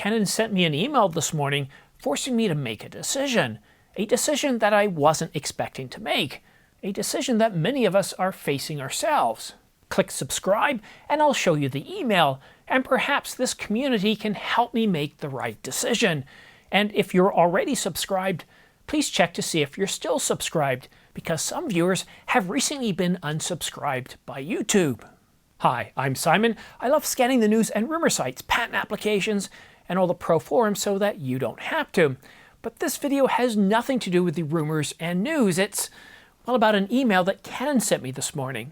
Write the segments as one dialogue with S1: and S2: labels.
S1: Canon sent me an email this morning forcing me to make a decision that I wasn't expecting to make, a decision that many of us are facing ourselves. Click subscribe and I'll show you the email, and perhaps this community can help me make the right decision. And if you're already subscribed, please check to see if you're still subscribed, because some viewers have recently been unsubscribed by YouTube. Hi, I'm Simon. I love scanning the news and rumor sites, patent applications, and all the pro forums so that you don't have to. But this video has nothing to do with the rumors and news. It's, well, about an email that Canon sent me this morning,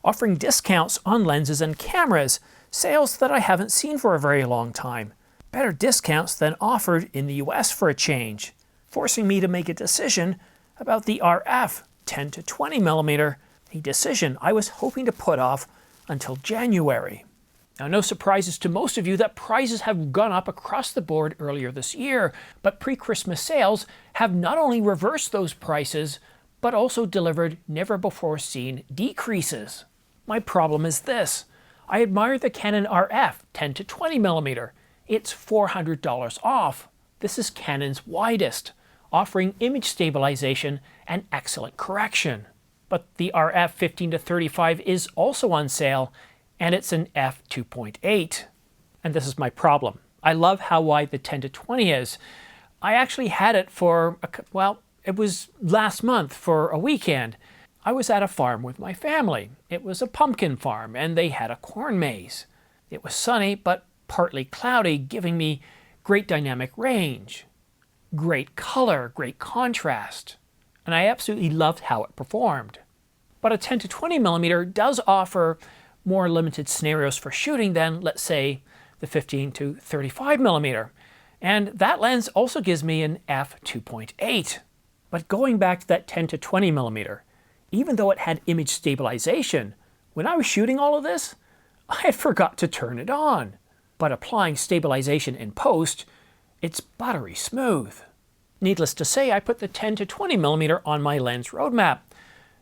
S1: offering discounts on lenses and cameras, sales that I haven't seen for a very long time. Better discounts than offered in the US for a change, forcing me to make a decision about the RF 10 to 20mm, a decision I was hoping to put off until January. Now, no surprises to most of you that prices have gone up across the board earlier this year, but pre-Christmas sales have not only reversed those prices, but also delivered never-before-seen decreases. My problem is this. I admire the Canon RF 10 to 20mm. It's $400 off. This is Canon's widest, offering image stabilization and excellent correction. But the RF 15 to 35 is also on sale, and it's an f2.8. And this is my problem. I love how wide the 10 to 20 is. I actually had it for, it was last month for a weekend. I was at a farm with my family. It was a pumpkin farm, and they had a corn maze. It was sunny, but partly cloudy, giving me great dynamic range, great color, great contrast, and I absolutely loved how it performed. But a 10 to 20mm does offer more limited scenarios for shooting than, let's say, the 15 to 35mm, and that lens also gives me an f2.8. But going back to that 10 to 20mm, even though it had image stabilization, when I was shooting all of this, I had forgot to turn it on. But applying stabilization in post, it's buttery smooth. Needless to say, I put the 10 to 20mm on my lens roadmap.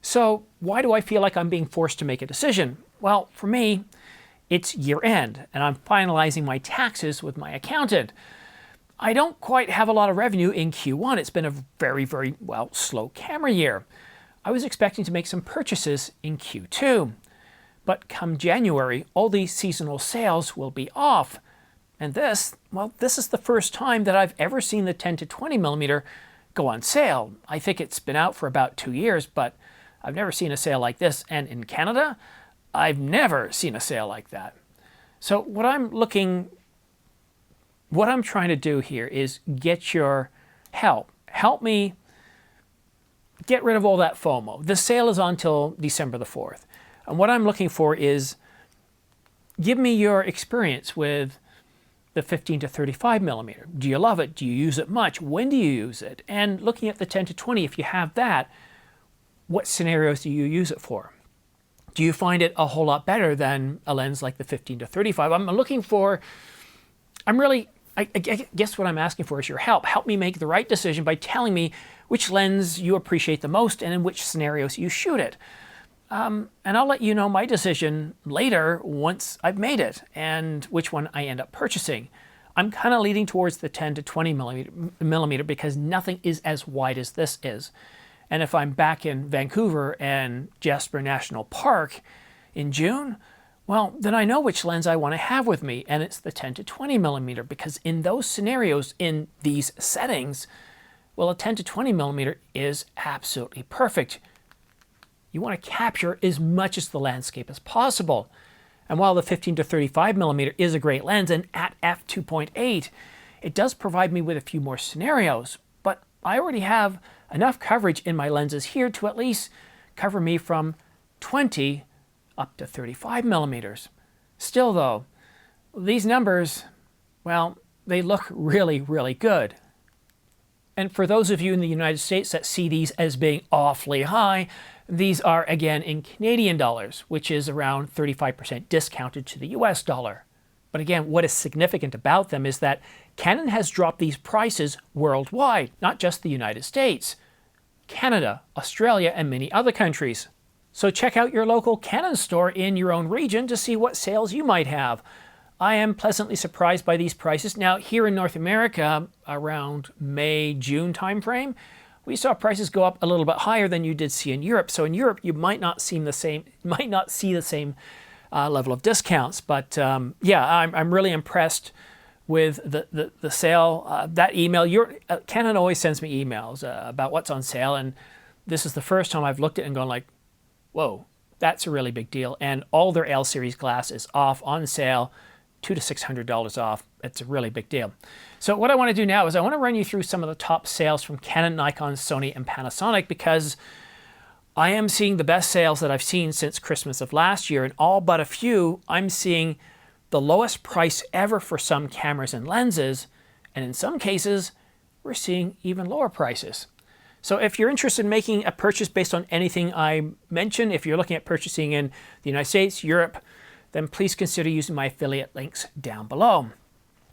S1: So why do I feel like I'm being forced to make a decision? Well, for me, it's year end, and I'm finalizing my taxes with my accountant. I don't quite have a lot of revenue in Q1. It's been a very, slow camera year. I was expecting to make some purchases in Q2. But come January, all these seasonal sales will be off. And this is the first time that I've ever seen the 10 to 20mm go on sale. I think it's been out for about 2 years, but I've never seen a sale like this. And in Canada, I've never seen a sale like that. So what I'm trying to do here is get your help. Help me get rid of all that FOMO. The sale is on till December the 4th. And what I'm looking for is, give me your experience with the 15 to 35mm. Do you love it? Do you use it much? When do you use it? And looking at the 10 to 20, if you have that, what scenarios do you use it for? Do you find it a whole lot better than a lens like the 15 to 35? I guess what I'm asking for is your help. Help me make the right decision by telling me which lens you appreciate the most and in which scenarios you shoot it. And I'll let you know my decision later once I've made it and which one I end up purchasing. I'm kind of leaning towards the 10 to 20mm because nothing is as wide as this is. And if I'm back in Vancouver and Jasper National Park in June, well, then I know which lens I want to have with me, and it's the 10 to 20mm, because in those scenarios, in these settings, well, a 10 to 20mm is absolutely perfect. You want to capture as much of the landscape as possible. And while the 15 to 35mm is a great lens, and at f2.8, it does provide me with a few more scenarios, but I already have enough coverage in my lenses here to at least cover me from 20 up to 35mm. Still though, these numbers, well, they look really, really good. And for those of you in the United States that see these as being awfully high, these are again in Canadian dollars, which is around 35% discounted to the US dollar. But again, what is significant about them is that Canon has dropped these prices worldwide, not just the United States, Canada, Australia, and many other countries. So check out your local Canon store in your own region to see what sales you might have. I am pleasantly surprised by these prices. Now, here in North America, around May, June timeframe, we saw prices go up a little bit higher than you did see in Europe. So in Europe, you might not see the same level of discounts. But yeah, I'm really impressed with the sale. That email, Canon always sends me emails about what's on sale, and this is the first time I've looked at it and gone like, whoa, that's a really big deal. And all their L series glass is off on sale, $200 to $600 off. It's a really big deal. So what I want to do now is I want to run you through some of the top sales from Canon, Nikon, Sony, and Panasonic, because I am seeing the best sales that I've seen since Christmas of last year, and all but a few, I'm seeing the lowest price ever for some cameras and lenses, and in some cases, we're seeing even lower prices. So if you're interested in making a purchase based on anything I mentioned, if you're looking at purchasing in the United States, Europe, then please consider using my affiliate links down below.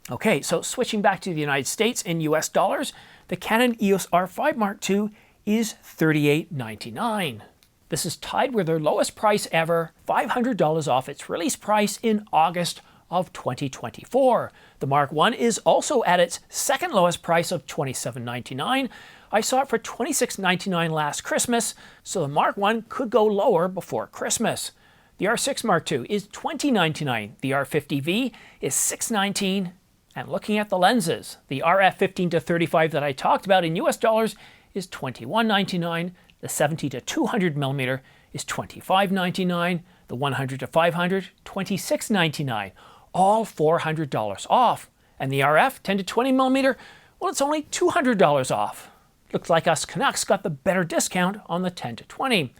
S1: Okay, so switching back to the United States in US dollars, the Canon EOS R5 Mark II is $38.99. This is tied with their lowest price ever, $500 off its release price in August of 2024. The Mark I is also at its second lowest price of $27.99. I saw it for $26.99 last Christmas, so the Mark I could go lower before Christmas. The R6 Mark II is $20.99. The R50V is $6.19. And looking at the lenses, the RF 15 to 35 that I talked about in US dollars is $21.99. The 70 to 200 millimeter is $25.99. The 100 to 500, $26.99. All $400 off. And the RF 10 to 20 millimeter, well, it's only $200 off. Looks like us Canucks got the better discount on the 10 to 20.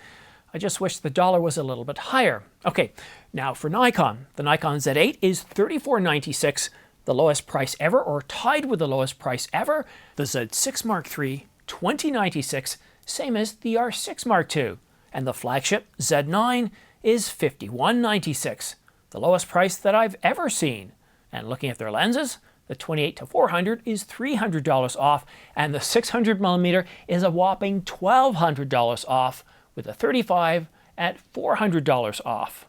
S1: I just wish the dollar was a little bit higher. Okay, now for Nikon. The Nikon Z8 is $34.96, the lowest price ever, or tied with the lowest price ever. The Z6 Mark III, $20.96, same as the R6 Mark II. And the flagship Z9 is $51.96, the lowest price that I've ever seen. And looking at their lenses, the 28 to 400 is $300 off, and the 600 millimeter is a whopping $1,200 off, with the 35 at $400 off.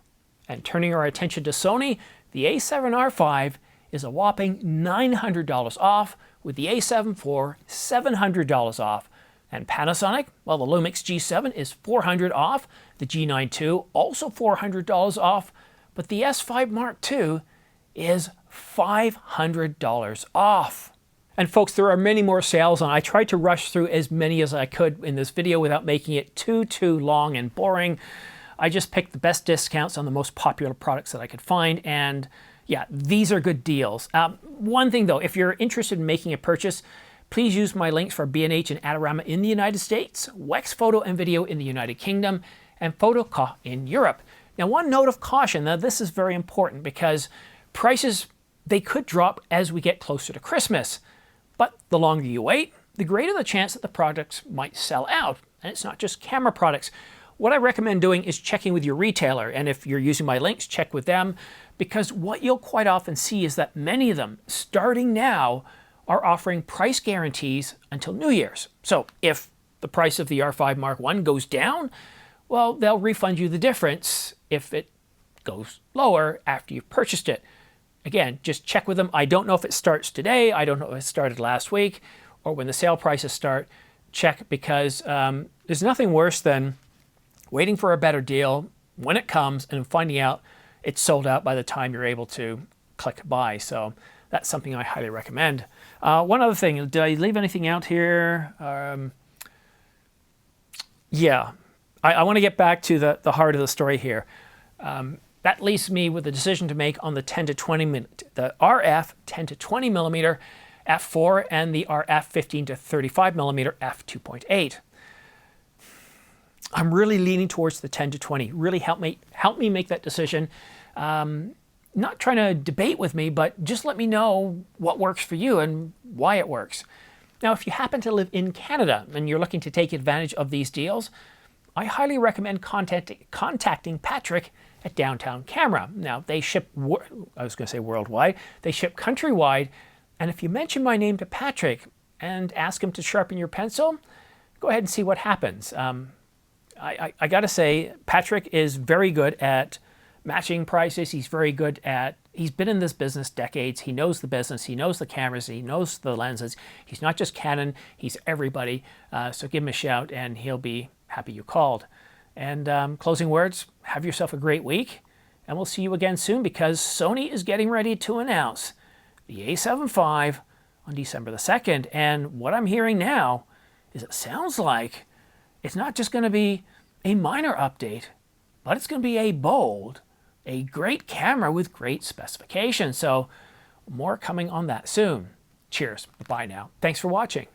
S1: And turning our attention to Sony, the A7R5 is a whopping $900 off, with the A7 for $700 off. And Panasonic, well, the Lumix G7 is $400 off, the G9 II also $400 off, but the S5 Mark II is $500 off. And folks, there are many more sales, and I tried to rush through as many as I could in this video without making it too long and boring. I just picked the best discounts on the most popular products that I could find, and yeah, these are good deals. One thing though, if you're interested in making a purchase, please use my links for B&H and Adorama in the United States, Wex Photo and Video in the United Kingdom, and Photoca in Europe. Now, one note of caution, now this is very important because prices, they could drop as we get closer to Christmas. But the longer you wait, the greater the chance that the products might sell out. And it's not just camera products. What I recommend doing is checking with your retailer. And if you're using my links, check with them. Because what you'll quite often see is that many of them, starting now, are offering price guarantees until New Year's. So if the price of the R5 Mark I goes down, well, they'll refund you the difference if it goes lower after you've purchased it. Again, just check with them. I don't know if it starts today. I don't know if it started last week or when the sale prices start. Check, because there's nothing worse than waiting for a better deal when it comes and finding out it's sold out by the time you're able to click buy. So that's something I highly recommend. One other thing, did I leave anything out here? Yeah, I want to get back to the heart of the story here. That leaves me with a decision to make on the 10 to 20 minute, the RF 10 to 20 millimeter f4 and the RF 15 to 35 millimeter f2.8. I'm really leaning towards the 10 to 20. Really help me make that decision. Not trying to debate with me, but just let me know what works for you and why it works. Now, if you happen to live in Canada and you're looking to take advantage of these deals, I highly recommend contacting Patrick at Downtown Camera. Now, they ship, I was going to say worldwide, they ship countrywide, and if you mention my name to Patrick and ask him to sharpen your pencil, go ahead and see what happens. I got to say, Patrick is very good at matching prices. He's very good at He's been in this business decades. He knows the business. He knows the cameras. He knows the lenses. He's not just Canon. He's everybody. So give him a shout, and he'll be happy you called. And closing words, have yourself a great week. And we'll see you again soon, because Sony is getting ready to announce the a7 IV on December the 2nd. And what I'm hearing now is it sounds like it's not just going to be a minor update, but it's going to be a bold, a great camera with great specifications. So more coming on that soon. Cheers. Bye now. Thanks for watching.